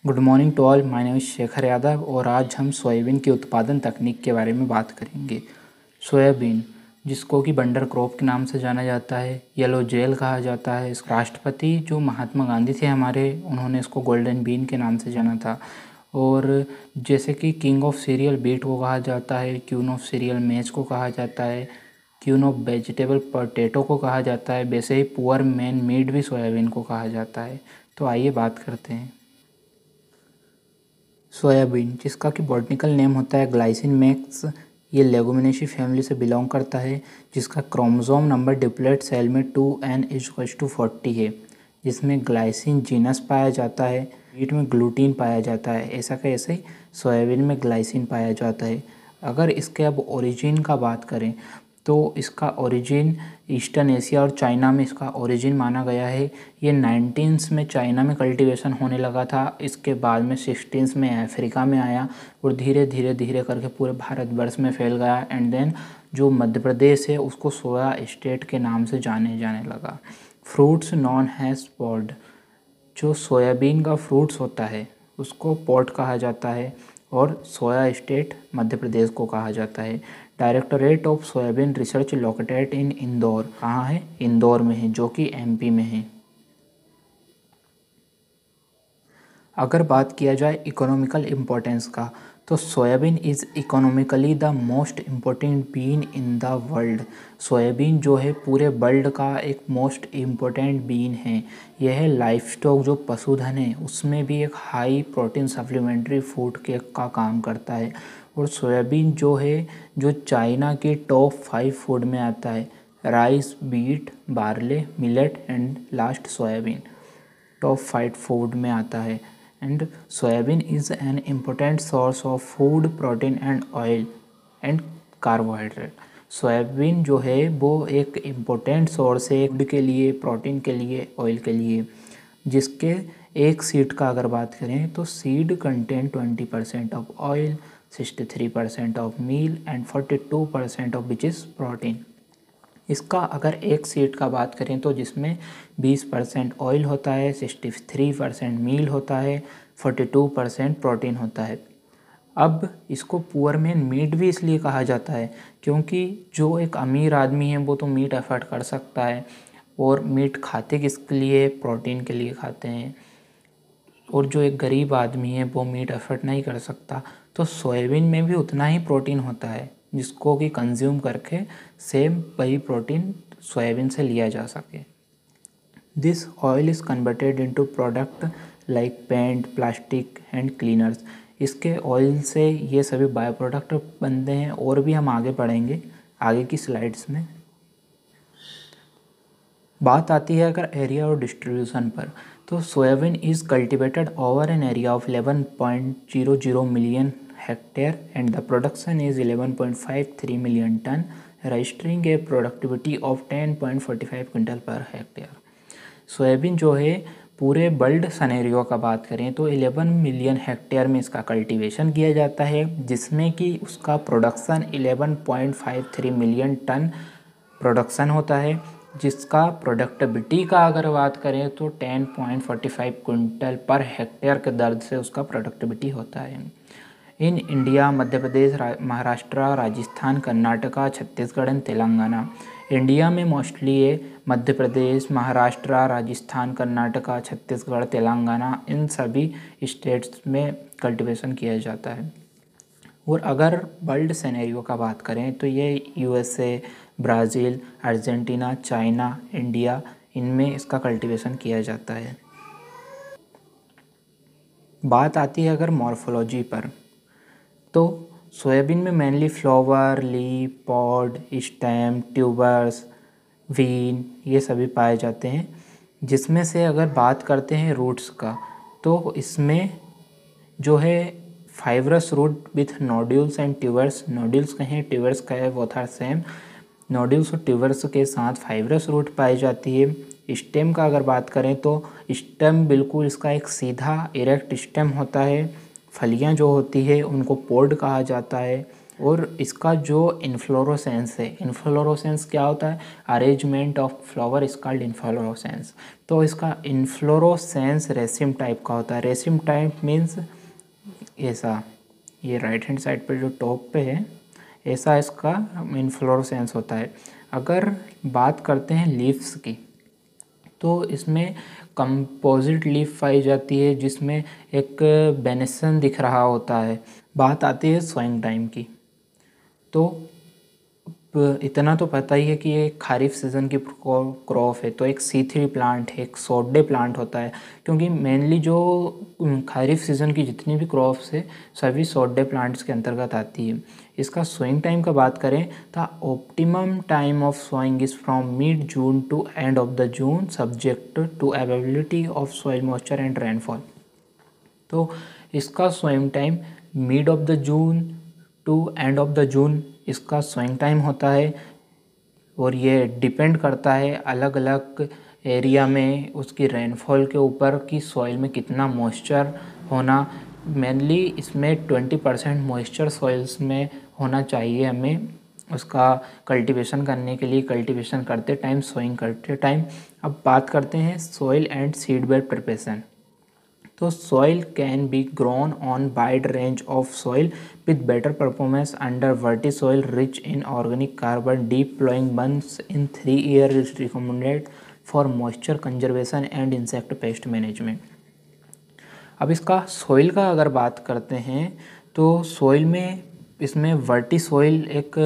Good morning to all. My name is Shekhar Yadav और आज हम सोयाबीन की उत्पादन तकनीक के बारे में बात करेंगे। सोयाबीन, जिसको कि बंडर क्रॉप के नाम से जाना जाता है, येलो जेल कहा जाता है। इस राष्ट्रपति जो महात्मा गांधी थे हमारे, उन्होंने इसको गोल्डन बीन के नाम से जाना था। और जैसे कि किंग ऑफ सीरियल बीट को कहा जाता है, क्वीन ऑफ सीरियल मेज को कहा जाता है, क्वीन ऑफ वेजिटेबल पोटैटो को कहा जाता है, वैसे ही पुअर मैन मीट भी सोयाबीन को कहा जाता है। तो आइए बात करते हैं। सोयाबीन, जिसका कि बॉटनिकल नेम होता है ग्लाइसिन मैक्स, ये लेगुमिनेसी फैमिली से बिलोंग करता है, जिसका क्रोमोसोम नंबर डिप्लॉइड सेल में 2n=40 है, जिसमें ग्लाइसिन जीनस पाया जाता है। वीट में ग्लूटीन पाया जाता है, ऐसा का ऐसे ही सोयाबीन में ग्लाइसिन पाया जाता है। अगर इसके अब ओरिजिन का बात करें तो इसका ओरिजिन ईस्टर्न एशिया और चाइना में इसका ओरिजिन माना गया है। ये 19 में चाइना में कल्टीवेशन होने लगा था, इसके बाद में 16 में अफ्रीका में आया और धीरे धीरे करके पूरे भारतवर्ष में फैल गया। एंड देन जो मध्य प्रदेश है उसको सोया स्टेट के नाम से जाने लगा। फ्रूट्स नॉन हैज़ पॉड, जो सोयाबीन का फ्रूट्स होता है उसको पॉड कहा जाता है और सोया स्टेट मध्य प्रदेश को कहा जाता है। Directorate of soybean research located in Indore, कहाँ है? इंदौर में है, जो कि एमपी में है। अगर बात किया जाए इकोनॉमिकल इम्पोर्टेंस का, तो soybean is economically the most important bean in the world. Soybean जो है पूरे वर्ल्ड का एक मोस्ट इम्पोर्टेंट बीन है। यह लाइफ स्टॉक जो पशुधन है उसमें भी एक हाई प्रोटीन सप्लीमेंट्री फूड के का काम करता है। और सोयाबीन जो है जो चाइना के टॉप 5 फूड में आता है। Rice, beet, barley, millet and last soybean top 5 food में आता है। And soybean is an important source of food, protein and oil and carbohydrate. Soybean जो है वो एक इम्पोर्टेंट सोर्स है फूड के लिए, प्रोटीन के लिए, ऑयल के लिए। जिसके एक सीड का अगर बात करें तो seed contain 20% of oil, 63% of meal and 42% of which is protein. इसका अगर एक सीड का बात करें तो जिसमें 20% ऑयल होता है, 63% मील होता है, 42% प्रोटीन होता है। अब इसको पुअर मैन मीट भी इसलिए कहा जाता है क्योंकि जो एक अमीर आदमी है वो तो मीट अफोर्ड कर सकता है, और मीट खाते किसके लिए? प्रोटीन के लिए खाते हैं। और जो एक गरीब आदमी है वो मीट अफोर्ड नहीं कर सकता। तो सोयाबीन में भी उतना ही प्रोटीन होता है जिसको कि कंज्यूम करके सेम वही प्रोटीन सोयाबीन से लिया जा सके। This oil is converted into product like paint, plastic and cleaners. इसके ऑयल से ये सभी बायो प्रोडक्ट बनते हैं और भी हम आगे पढ़ेंगे आगे की स्लाइड्स में। बात आती है अगर एरिया और डिस्ट्रीब्यूशन पर, तो soybean is cultivated over an area of 11.00 million hectare and the production is 11.53 million ton, registering a productivity of 10.45 quintal per hectare. Soybean जो है पूरे वर्ल्ड सनेरियो का बात करें तो 11 मिलियन हेक्टेयर में इसका कल्टीवेशन किया जाता है, जिसमें कि उसका प्रोडक्शन 11.53 मिलियन टन प्रोडक्शन होता है। जिसका प्रोडक्टिविटी का अगर बात करें तो 10.45 क्विंटल पर हेक्टेयर के दर से उसका प्रोडक्टिविटी होता है। In India, Madhya Pradesh, Maharashtra, Rajasthan, Karnataka, Chhattisgarh and Telangana. India में मोस्टली ये मध्य प्रदेश, महाराष्ट्र, राजस्थान, कर्नाटका, छत्तीसगढ़, तेलंगाना, इन सभी स्टेट्स में कल्टीवेशन किया जाता है। और अगर वर्ल्ड सिनेरियो का बात करें तो ये USA, Brazil, Argentina, China, India, इनमें इसका कल्टीवेशन किया जाता है। बात आती है अगर मॉर्फोलॉजी पर, तो सोयाबीन में mainly flower, leaf, pod, stem, tubers, vein ये सभी पाए जाते हैं। जिसमें से अगर बात करते हैं रूट्स का, तो इसमें जो है fibrous root with nodules and tubers, nodules कहें ट्यूबर्स कहें वो था सेम, नोड्यूल्स और ट्यूबर्स के साथ फाइब्रस रूट पाई जाती है। स्टेम का अगर बात करें तो स्टेम बिल्कुल इसका एक सीधा इरेक्ट स्टेम होता है। फलियां जो होती है उनको पोड कहा जाता है। और इसका जो इन्फ्लोरोसेंस है, इन्फ्लोरोसेंस क्या होता है, arrangement of flower is called inflorescence. तो इसका इन्फ्लोरोसेंस रेसिम टाइप का होता है। रेसिम टाइप मीन्स ऐसा, ये राइट हैंड साइड पे जो टॉप पे है ऐसा इसका इन्फ्लोरोसेंस होता है। अगर बात करते हैं लीव्स की, तो इसमें कंपोजिट लीफ पाई जाती है जिसमें एक बेनेसन दिख रहा होता है। बात आती है सोइंग टाइम की, तो इतना तो पता ही है कि ये खारिफ सीज़न की क्रॉप है, तो एक C3 प्लांट है, एक सॉडे प्लांट होता है, क्योंकि मेनली जो खारिफ सीज़न की जितनी भी क्रॉप्स है सभी सॉडे प्लांट्स के अंतर्गत आती है। इसका सोइंग टाइम का बात करें तो optimum time of sowing is from mid June to end of the June, subject to availability of soil moisture and rainfall. तो इसका sowing time mid of the June to end of the June इसका sowing time होता है, और ये depend करता है अलग अलग एरिया में उसकी रेनफॉल के ऊपर कि सॉइल में कितना मॉइस्चर होना। मेनली इसमें 20% मॉइस्चर सॉइल्स में होना चाहिए हमें उसका कल्टीवेशन करने के लिए, कल्टीवेशन करते टाइम, सोइंग करते टाइम। अब बात करते हैं soil and seed bed preparation. तो soil can be grown on wide range of soil with better performance under vertisoil rich in organic carbon. Deep plowing once in 3 years is recommended for moisture conservation and insect pest management. अब इसका soil का अगर बात करते हैं तो soil में इसमें वर्टी सोइल एक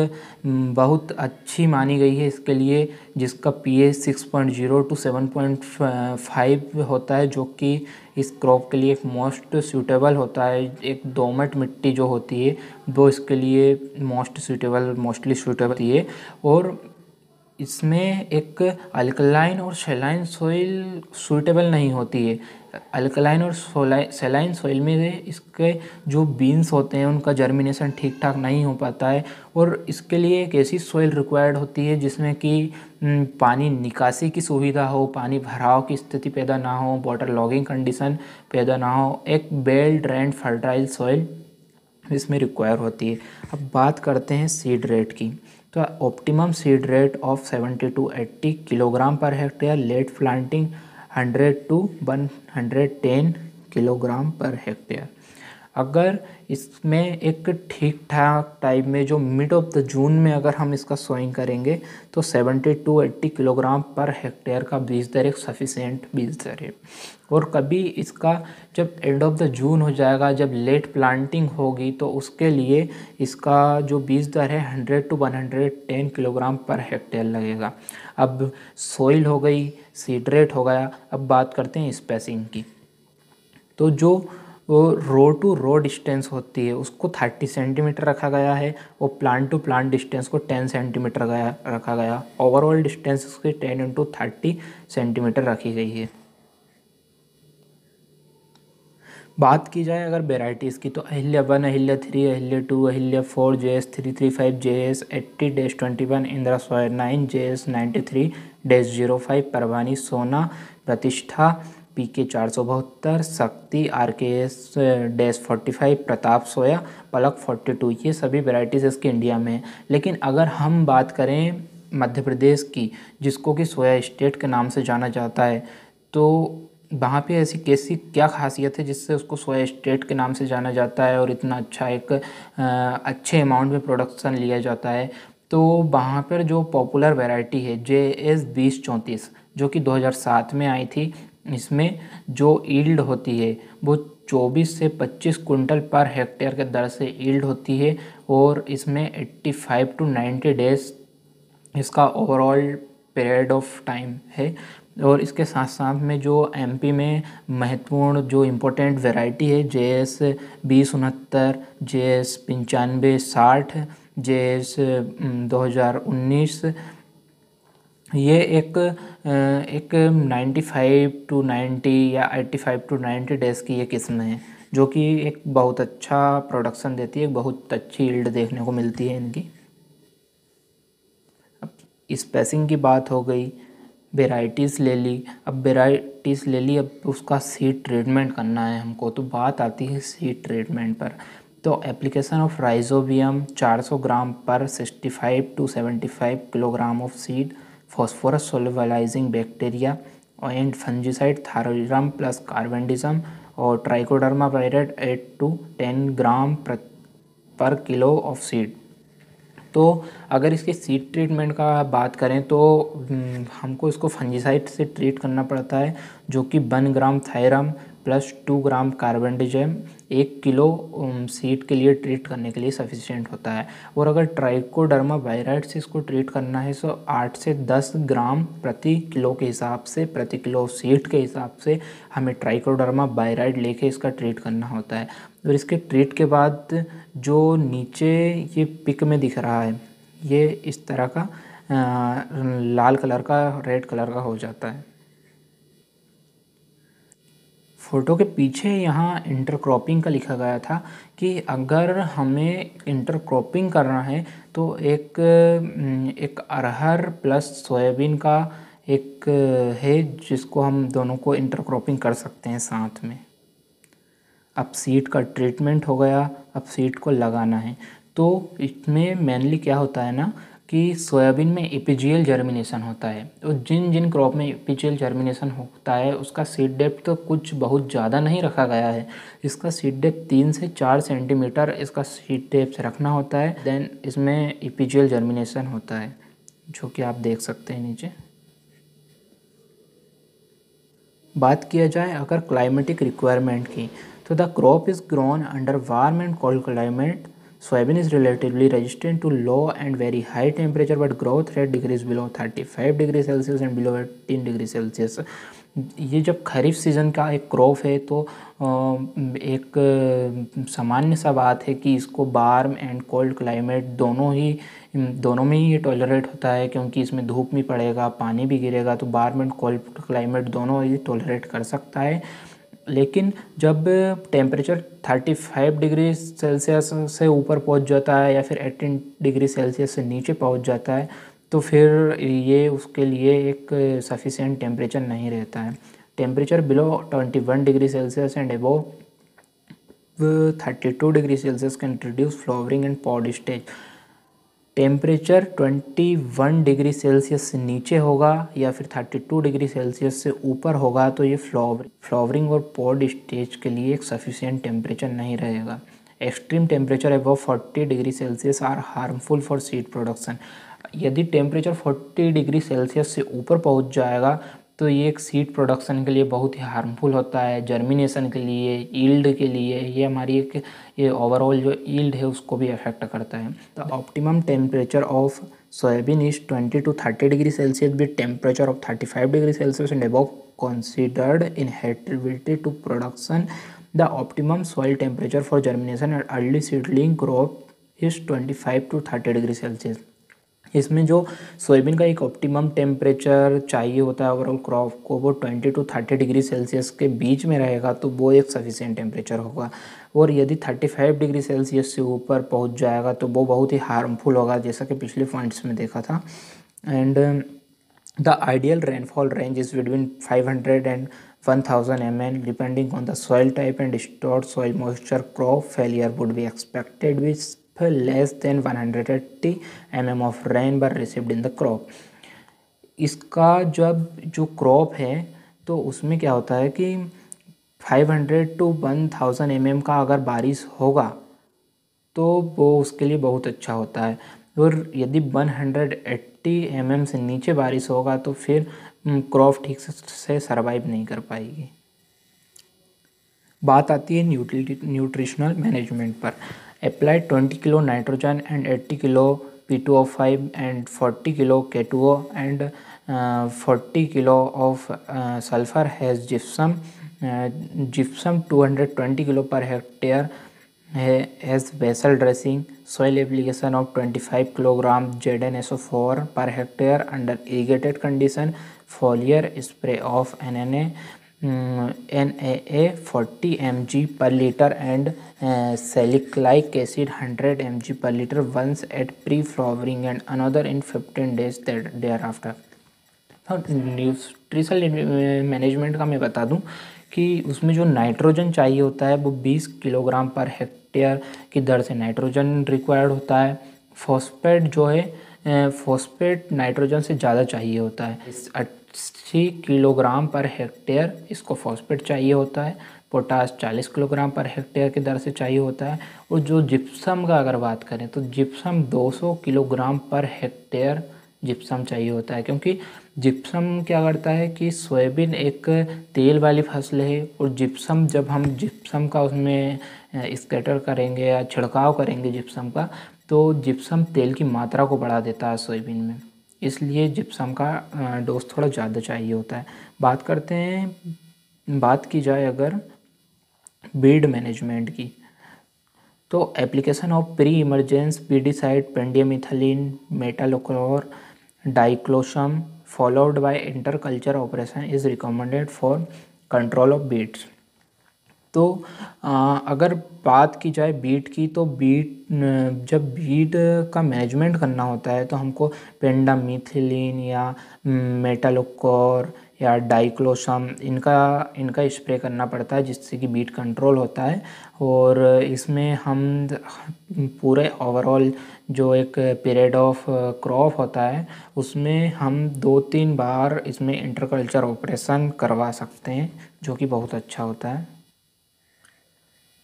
बहुत अच्छी मानी गई है इसके लिए, जिसका pH 6.0 टू 7.5 होता है, जो कि इस क्रॉप के लिए एक मोस्ट सूटेबल होता है। एक दोमट मिट्टी जो होती है वो इसके लिए मोस्टली सूटेबल होती है। और इसमें एक अल्कलाइन और सैलाइन सॉइल सूटेबल नहीं होती है। अल्कलाइन और सैलाइन सॉइल में इसके जो बीन्स होते हैं उनका जर्मिनेशन ठीक ठाक नहीं हो पाता है, और इसके लिए एक ऐसी सॉइल रिक्वायर्ड होती है जिसमें कि पानी निकासी की सुविधा हो, पानी भराव की स्थिति पैदा ना हो, वाटर लॉगिंग कंडीशन पैदा ना हो। एक वेल ड्रेन्ड फर्टाइल सॉइल इसमें रिक्वायर होती है। अब बात करते हैं सीड रेट की, तो optimum seed rate of 70 to 80 kilogram per hectare, late planting 100 to 110 kilogram per hectare. अगर इसमें एक ठीक ठाक टाइम में जो मिड ऑफ द जून में अगर हम इसका सोइंग करेंगे तो 70 टू 80 किलोग्राम पर हेक्टेयर का बीज दर एक सफिशिएंट बीज दर है। और कभी इसका जब एंड ऑफ द जून हो जाएगा, जब लेट प्लांटिंग होगी, तो उसके लिए इसका जो बीज दर है 100 टू 110 किलोग्राम पर हेक्टेयर लगेगा। अब सोइल हो गई, सीड रेट हो गया, अब बात करते हैं स्पेसिंग की। तो जो रो टू रो डिस्टेंस होती है उसको 30 सेंटीमीटर रखा गया है, और प्लांट टू प्लांट डिस्टेंस को 10 सेंटीमीटर रखा गया। ओवरऑल डिस्टेंस उसकी 10 इंटू 30 सेंटीमीटर रखी गई है। बात की जाए अगर वेराइटीज़ की, तो अहिल्या 1, अहिल्या 3, अहिल्या 2, अहिल्या 4, JS 335, JS 80-21, इंदिरा सोया 9, JS 93-05, परवानी सोना, प्रतिष्ठा PK 472, शक्ति RKS -45, प्रताप सोया, पलक 42, ये सभी वेराइटीज़ इसकी इंडिया में है। लेकिन अगर हम बात करें मध्य प्रदेश की, जिसको कि सोया स्टेट के नाम से जाना जाता है, तो वहाँ पे ऐसी कैसी क्या खासियत है जिससे उसको सोया स्टेट के नाम से जाना जाता है और इतना अच्छा एक अच्छे अमाउंट में प्रोडक्शन लिया जाता है। तो वहाँ पर जो पॉपुलर वैरायटी है JS 2034, जो कि 2007 में आई थी, इसमें जो ईल्ड होती है वो 24 से 25 कुंटल पर हेक्टेयर के दर से ईल्ड होती है, और इसमें 85 टू 90 डेज इसका ओवरऑल पीरियड ऑफ टाइम है। और इसके साथ साथ में जो MP में महत्वपूर्ण जो इम्पोर्टेंट वैरायटी है JS 2069, JS 9560, JS 2019, ये एक 95 टू 90 या 85 टू 90 डेज की ये किस्म है, जो कि एक बहुत अच्छा प्रोडक्शन देती है, बहुत अच्छी यील्ड देखने को मिलती है इनकी। अब स्पेसिंग की बात हो गई, वेराइटीज़ ले ली। अब उसका सीड ट्रीटमेंट करना है हमको, तो बात आती है सीड ट्रीटमेंट पर। तो एप्लीकेशन ऑफ राइजोबियम 400 ग्राम पर 65 to 75 kilogram of seed, phosphorus solubilizing bacteria and fungicide thiram plus carbendazim और ट्राइकोडर्मा वायरेट 8 to 10 ग्राम पर किलो ऑफ सीड। तो अगर इसके सीड ट्रीटमेंट का बात करें तो हमको इसको फंजीसाइड से ट्रीट करना पड़ता है, जो कि 1 ग्राम थायरम प्लस 2 ग्राम कार्बेंडिजम 1 किलो सीड के लिए ट्रीट करने के लिए सफिशिएंट होता है। और अगर ट्राइकोडर्मा वायराइड से इसको ट्रीट करना है तो 8 से 10 ग्राम प्रति किलो के हिसाब से, प्रति किलो सीड के हिसाब से हमें ट्राइकोडर्मा वायराइड लेके इसका ट्रीट करना होता है। और इसके ट्रीट के बाद जो नीचे ये पिक में दिख रहा है, ये इस तरह का लाल कलर का, रेड कलर का हो जाता है। फ़ोटो के पीछे यहाँ इंटरक्रॉपिंग का लिखा गया था कि अगर हमें इंटरक्रॉपिंग करना है तो एक अरहर प्लस सोयाबीन का एक है जिसको हम दोनों को इंटरक्रॉपिंग कर सकते हैं साथ में। अब सीड का ट्रीटमेंट हो गया, अब सीड को लगाना है। तो इसमें मेनली क्या होता है ना कि सोयाबीन में एपीजियल जर्मिनेशन होता है। तो जिन जिन क्रॉप में एपीजियल जर्मिनेशन होता है उसका सीड डेप्थ तो कुछ बहुत ज़्यादा नहीं रखा गया है। इसका सीड डेप्थ 3 से 4 सेंटीमीटर इसका सीड डेप्थ रखना होता है। देन इसमें एपीजियल जर्मिनेशन होता है, जो कि आप देख सकते हैं नीचे। बात किया जाए अगर क्लाइमेटिक रिक्वायरमेंट की, तो the crop is grown under warm and cold climate. Soybean is relatively resistant to low and very high temperature, but growth rate decrease below 35 degree Celsius and below 18 degree Celsius. ये जब खरीफ season का एक crop है तो एक सामान्य सा बात है कि इसको वार्म एंड कोल्ड क्लाइमेट दोनों में ही ये टॉलरेट होता है, क्योंकि इसमें धूप भी पड़ेगा, पानी भी गिरेगा, तो वार्म एंड कोल्ड क्लाइमेट दोनों ही टॉलरेट कर सकता है। लेकिन जब टेम्परेचर 35 डिग्री सेल्सियस से ऊपर पहुंच जाता है या फिर 18 डिग्री सेल्सियस से नीचे पहुंच जाता है तो फिर ये उसके लिए एक सफिशिएंट टेम्परेचर नहीं रहता है। Temperature below 21 degree Celsius and above 32 degree Celsius can introduce flowering and pod stage. Temperature 21 degree Celsius से नीचे होगा या फिर 32 डिग्री सेल्सियस से ऊपर होगा तो ये फ्लावरिंग और पॉड स्टेज के लिए एक सफिशिएंट टेम्परेचर नहीं रहेगा। Extreme temperature above 40 degree Celsius are harmful for seed production. यदि टेम्परेचर 40 डिग्री सेल्सियस से ऊपर पहुंच जाएगा तो ये एक सीड प्रोडक्शन के लिए बहुत ही हार्मफुल होता है, जर्मिनेशन के लिए, यील्ड के लिए, ये हमारी ये ओवरऑल जो यील्ड है उसको भी अफेक्ट करता है। The optimum temperature of soybean is 20 to 30 degree Celsius with temperature of 35 degree Celsius and above considered inheritability to production. The optimum soil temperature for germination and early seedling crop is 25 to 30 degree Celsius. इसमें जो soybean का एक optimum temperature चाहिए होता है overall crop को, वो 20 to 30 degree Celsius के बीच में रहेगा तो वो एक सफिशिएंट टेम्परेचर होगा। और यदि 35 डिग्री सेल्सियस से ऊपर पहुंच जाएगा तो वो बहुत ही हार्मफुल होगा, जैसा कि पिछले पॉइंट्स में देखा था। And the ideal rainfall range is between 500 and 1000 ml depending on the soil type and stored soil moisture. Crop failure would be expected with less than 180 mm of rain were received in the crop। इसका जब जो crop है तो उसमें क्या होता है कि 500 to 1000 mm का अगर बारिश होगा तो वो उसके लिए बहुत अच्छा होता है। और यदि 180 mm से नीचे बारिश होगा तो फिर क्रॉप ठीक से सरवाइव नहीं कर पाएगी। बात आती है न्यूट्रिशनल मैनेजमेंट पर। Apply 20 kilo nitrogen and 80 kilo P2O5 and 40 kilo K2O and 40 kilo of sulphur as gypsum 220 kilo per hectare as basal dressing. Soil application of 25 kilogram ZnSO4 per hectare under irrigated condition. Foliar spray of NAA 40 mg per liter and salicylic acid 100 mg per liter once at pre-flowering and another in 15 days thereafter। Nutritional management का मैं बता दूं कि उसमें जो nitrogen चाहिए होता है वो 20 किलोग्राम पर हेक्टेयर की दर से नाइट्रोजन रिक्वायर्ड होता है। फॉस्फेट जो है फॉस्फेट नाइट्रोजन से ज़्यादा चाहिए होता है, 80 किलोग्राम पर हेक्टेयर इसको फॉस्फेट चाहिए होता है। पोटास 40 किलोग्राम पर हेक्टेयर की दर से चाहिए होता है। और जो जिप्सम का अगर बात करें तो gypsum 200 kilogram per hectare gypsum चाहिए होता है, क्योंकि जिप्सम क्या करता है कि सोयाबीन एक तेल वाली फसल है और जिप्सम जब हम जिप्सम का उसमें स्कैटर करेंगे या छिड़काव करेंगे जिप्सम का, तो जिप्सम तेल की मात्रा को बढ़ा देता है सोयाबीन में, इसलिए जिप्सम का डोज थोड़ा ज़्यादा चाहिए होता है। बात की जाए अगर बीड मैनेजमेंट की, तो application of pre emergence herbicide pendimethalin metolachlor diclosulam followed by interculture operation is recommended for control of beets। तो अगर बात की जाए बीट की, तो जब बीट का मैनेजमेंट करना होता है तो हमको पेंडामिथिलिन या मेटालोकोर या डाइक्लोसम इनका स्प्रे करना पड़ता है, जिससे कि बीट कंट्रोल होता है। और इसमें हम पूरे ओवरऑल जो एक पीरियड ऑफ क्रॉप होता है उसमें हम 2-3 बार इसमें इंटरकल्चर ऑपरेशन करवा सकते हैं, जो कि बहुत अच्छा होता है।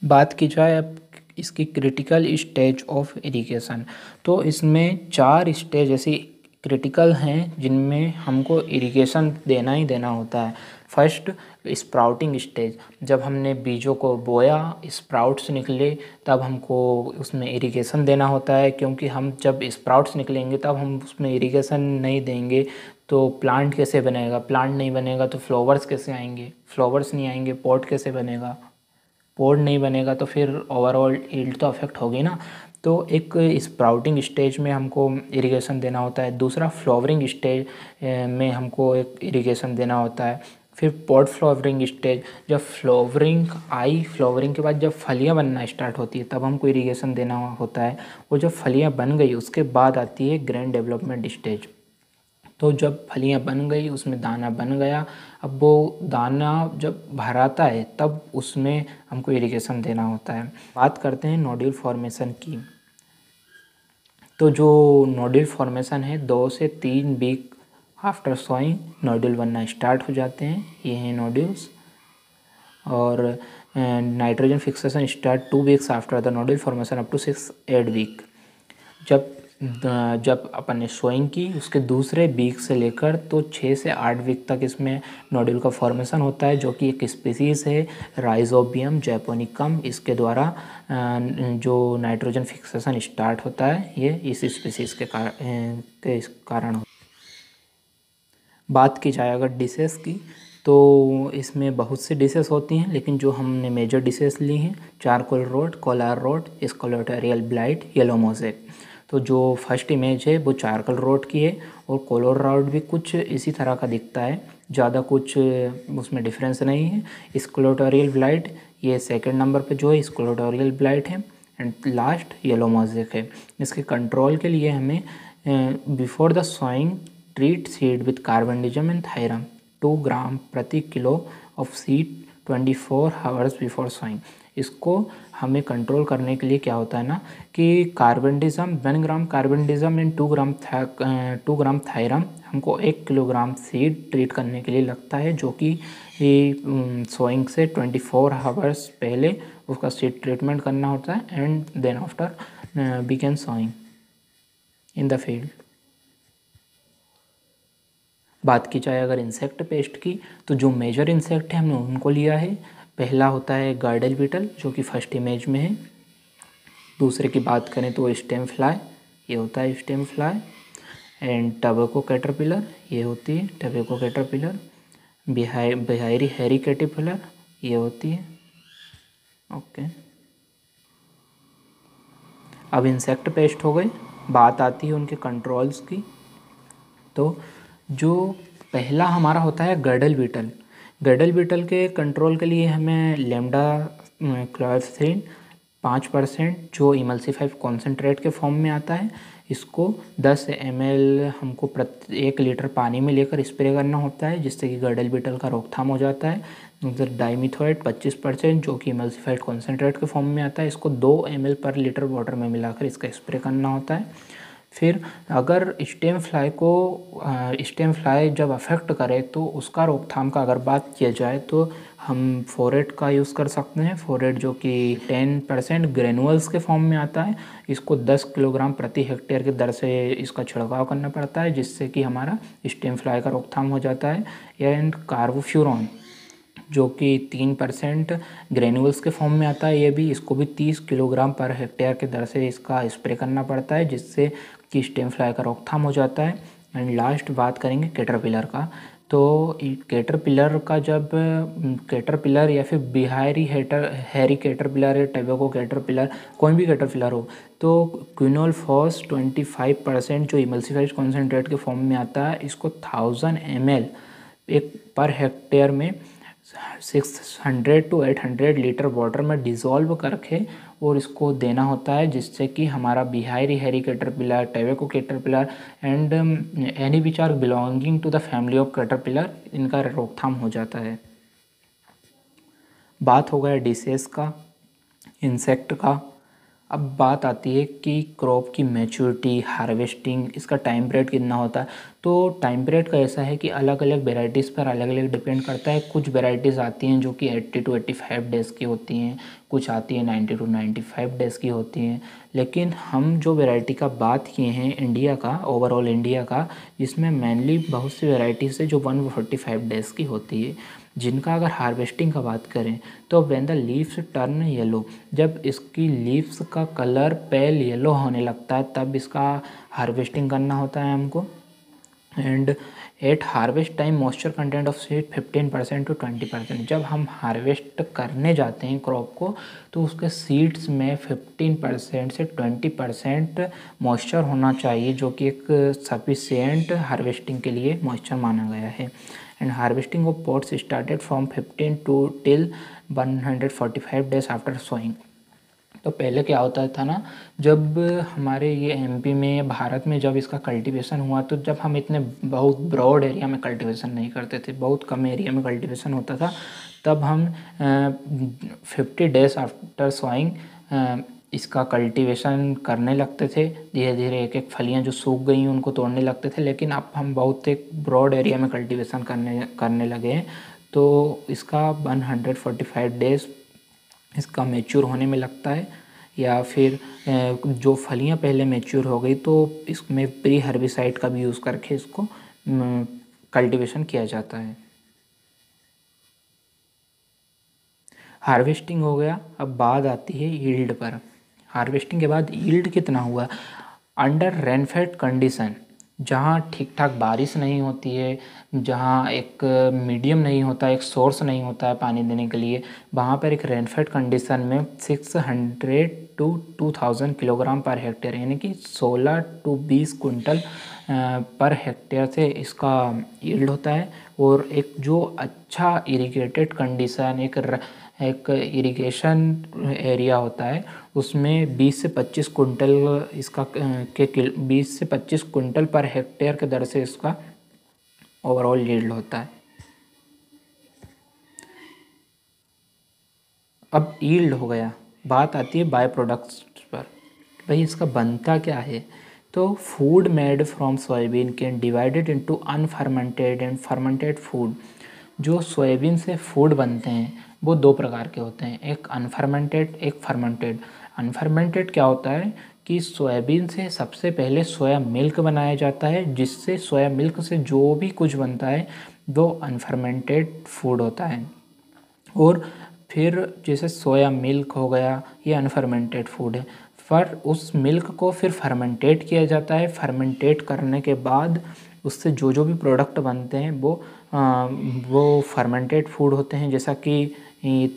बात की जाए अब इसकी क्रिटिकल स्टेज ऑफ इरिगेशन, तो इसमें 4 स्टेज ऐसी क्रिटिकल हैं जिनमें हमको इरिगेशन देना ही देना होता है। फर्स्ट, स्प्राउटिंग स्टेज, जब हमने बीजों को बोया, स्प्राउट्स निकले, तब हमको उसमें इरिगेशन देना होता है, क्योंकि हम जब स्प्राउट्स निकलेंगे तब हम उसमें इरिगेशन नहीं देंगे तो प्लांट कैसे बनेगा, प्लांट नहीं बनेगा तो फ्लावर्स कैसे आएंगे, फ्लावर्स नहीं आएंगे पॉट कैसे बनेगा, पॉट नहीं बनेगा तो फिर ओवरऑल यील्ड तो अफेक्ट होगी ना। तो एक स्प्राउटिंग स्टेज में हमको इरिगेशन देना होता है। दूसरा, फ्लावरिंग स्टेज में हमको एक इरिगेशन देना होता है। फिर पॉट फ्लावरिंग स्टेज, जब फ्लावरिंग के बाद जब फलियां बनना स्टार्ट होती है तब हमको इरिगेशन देना होता है। और जब फलियां बन गई उसके बाद आती है ग्रैंड डेवलपमेंट स्टेज। तो जब फलियां बन गई, उसमें दाना बन गया, अब वो दाना जब भराता है तब उसमें हमको इरिगेशन देना होता है। बात करते हैं नोड्यूल फॉर्मेशन की, तो जो नोड्यूल फॉर्मेशन है 2 से 3 वीक आफ्टर सोइंग नोड्यूल बनना स्टार्ट हो जाते हैं, ये हैं नोड्यूल्स। और nitrogen fixation start 2 weeks after the nodule formation up to 6-8 week. जब अपन ने सोइंग की उसके दूसरे वीक से लेकर तो 6 से 8 वीक तक इसमें नोड्यूल का फॉर्मेशन होता है, जो कि एक स्पीसीज़ है राइजोबियम जैपोनिकम, इसके द्वारा जो नाइट्रोजन फिक्सेशन स्टार्ट होता है ये इस स्पीसीज़ के कारण। बात की जाए अगर डिशेस की, तो इसमें बहुत सी डिशेस होती हैं, लेकिन जो हमने मेजर डिशेस ली हैं, charcoal rot, collar rot, sclerotial blight, yellow mosaic. तो जो फर्स्ट इमेज है वो चारकोल रोड की है, और कोलोर रोड भी कुछ इसी तरह का दिखता है, ज़्यादा कुछ उसमें डिफरेंस नहीं है। स्कोलेटोरियल ब्लाइट ये सेकंड नंबर पे जो है स्कोलेटोरियल ब्लाइट है, एंड लास्ट येलो मोज़ेक है। इसके कंट्रोल के लिए हमें before the sowing treat seed with carbendazim and thiram 2 gram प्रति kilo of seed 24 hours before sowing. इसको हमें कंट्रोल करने के लिए क्या होता है ना कि कार्बेंडिजम 1 ग्राम कार्बेंडिजम एंड 2 ग्राम थायरम हमको 1 किलोग्राम सीड ट्रीट करने के लिए लगता है, जो कि सोइंग से 24 आवर्स पहले उसका सीड ट्रीटमेंट करना होता है, and then after we can sowing in the field. बात की जाए अगर इंसेक्ट पेस्ट की, तो जो मेजर इंसेक्ट है हमने उनको लिया है। पहला होता है गार्डल बीटल, जो कि फर्स्ट इमेज में है। दूसरे की बात करें तो स्टेम फ्लाई, ये होता है stem fly. And tobacco caterpillar, ये होती है tobacco caterpillar. Bihari hairy caterpillar, ये होती है। ओके, अब इंसेक्ट पेस्ट हो गए, बात आती है उनके कंट्रोल्स की। तो जो पहला हमारा होता है गर्डल बीटल। गर्डल बीटल के कंट्रोल के लिए हमें लेमडा क्लोरोथिन 5% जो इमल्सिफाइड कॉन्सेंट्रेट के फॉर्म में आता है, इसको 10 ml हमको 1 लीटर पानी में लेकर स्प्रे करना होता है, जिससे कि गर्डल बीटल का रोकथाम हो जाता है। उधर डाइमिथोएट 25% जो कि इमल्सिफाइड कॉन्सेंट्रेट के फॉर्म में आता है। इसको 2 ml पर लीटर वाटर में मिलाकर इसका स्प्रे करना होता है। फिर अगर स्टेम फ्लाई जब अफेक्ट करे तो उसका रोकथाम का अगर बात किया जाए तो हम फोरेट का यूज़ कर सकते हैं। फोरेट जो कि 10% ग्रेनुअल्स के फॉर्म में आता है। इसको 10 किलोग्राम प्रति हेक्टेयर की दर से इसका छिड़काव करना पड़ता है, जिससे कि हमारा स्टेम फ्लाई का रोकथाम हो जाता है। एंड कार्बोफ्यूरॉन जो कि 3% ग्रेनुअल्स के फॉर्म में आता है, ये भी इसको भी 30 किलोग्राम पर हेक्टेयर के दर से इसका स्प्रे करना पड़ता है, जिससे कि स्टेम फ्लाई का रोकथाम हो जाता है। एंड लास्ट बात करेंगे कैटरपिलर का। तो कैटरपिलर का जब कैटरपिलर या फिर बिहारी हैरी कैटरपिलर या टबैको कैटरपिलर, कोई भी कैटरपिलर हो, तो क्विनोलफॉस 25% जो इमल्सिफाइड कॉन्सेंट्रेट के फॉर्म में आता है, इसको 1000 ml एक पर हेक्टेयर में 600 to 800 लीटर वाटर में डिज़ोल्व करके और इसको देना होता है, जिससे कि हमारा बिहारी hairy caterpillar, tobacco caterpillar and any which are belonging to the family of caterpillar, इनका रोकथाम हो जाता है। बात हो गया डिसीज का, इंसेक्ट का। अब बात आती है कि क्रॉप की मैच्योरिटी, हार्वेस्टिंग, इसका टाइम पीरियड कितना होता है। तो टाइम पीरियड का ऐसा है कि अलग अलग वेराइटीज़ पर अलग अलग डिपेंड करता है। कुछ वेराइटीज़ आती हैं जो कि 80 to 85 डेज़ की होती हैं, कुछ आती हैं 90 to 95 डेज़ की होती हैं। लेकिन हम जो वैरायटी का बात किए हैं इंडिया का, ओवरऑल इंडिया का, इसमें मेनली बहुत सी वेराइटीज़ है जो 145 डेज़ की होती है। जिनका अगर हार्वेस्टिंग का बात करें तो when the leaves turn yellow, जब इसकी लीव्स का कलर पेल येलो होने लगता है तब इसका हार्वेस्टिंग करना होता है हमको। And at harvest time moisture content of seed 15% to 20%। जब हम हार्वेस्ट करने जाते हैं क्रॉप को तो उसके सीड्स में 15% से 20% मॉइस्चर होना चाहिए, जो कि एक सफिशिएंट हार्वेस्टिंग के लिए मॉइस्चर माना गया है। And harvesting of pods started from 15 to till 145 days after sowing. तो पहले क्या होता था ना, जब हमारे ये एमपी में, भारत में जब इसका कल्टीवेशन हुआ तो जब हम इतने बहुत ब्रॉड एरिया में कल्टीवेशन नहीं करते थे, बहुत कम एरिया में कल्टीवेशन होता था, तब हम 50 डेज आफ्टर सोइंग इसका कल्टीवेशन करने लगते थे। धीरे धीरे एक एक फलियां जो सूख गई उनको तोड़ने लगते थे। लेकिन अब हम बहुत एक ब्रॉड एरिया में कल्टीवेशन करने लगे हैं, तो इसका 145 डेज इसका मैच्योर होने में लगता है। या फिर जो फलियां पहले मैच्योर हो गई तो इसमें प्री हर्बिसाइड का भी यूज़ करके इसको कल्टीवेशन किया जाता है। हार्वेस्टिंग हो गया, अब बात आती है यील्ड पर। हार्वेस्टिंग के बाद यील्ड कितना हुआ, अंडर रेनफेड कंडीशन, जहाँ ठीक ठाक बारिश नहीं होती है, जहाँ एक मीडियम नहीं होता, एक सोर्स नहीं होता है पानी देने के लिए, वहाँ पर एक रेनफेड कंडीशन में 600 to 2000 किलोग्राम पर हेक्टेयर, यानी कि 16 to 20 कुंटल पर हेक्टेयर से इसका यील्ड होता है। और एक जो अच्छा इरिगेटेड कंडीशन, एक इरिगेशन एरिया होता है, उसमें 20 से 25 कुंटल इसका 20 से 25 कुंटल पर हेक्टेयर के दर से इसका ओवरऑल यील्ड होता है। अब यील्ड हो गया, बात आती है बाय प्रोडक्ट्स पर। भाई इसका बनता क्या है, तो food made from soybean can divided into unfermented and fermented food. जो सोयाबीन से फूड बनते हैं वो दो प्रकार के होते हैं, एक अनफर्मेंटेड, एक फर्मेंटेड। अनफर्मेंटेड क्या होता है कि सोयाबीन से सबसे पहले सोया मिल्क बनाया जाता है, जिससे सोया मिल्क से जो भी कुछ बनता है वो अनफर्मेंटेड फूड होता है। और फिर जैसे सोया मिल्क हो गया, ये अनफर्मेंटेड फूड है। पर उस मिल्क को फिर फर्मेंटेट किया जाता है। फर्मेंटेट करने के बाद उससे जो जो भी प्रोडक्ट बनते हैं वो फर्मेंटेड फूड होते हैं। जैसा कि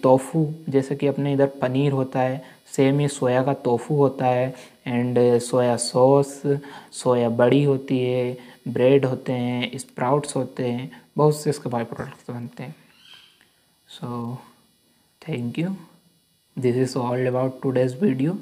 टोफू, जैसे कि अपने इधर पनीर होता है, सेम ये सोया का टोफू होता है। एंड सोया सॉस, सोया बड़ी होती है, ब्रेड होते हैं, स्प्राउट्स होते हैं, बहुत से इसके बाय प्रोडक्ट्स बनते हैं। So thank you. This is all about today's video.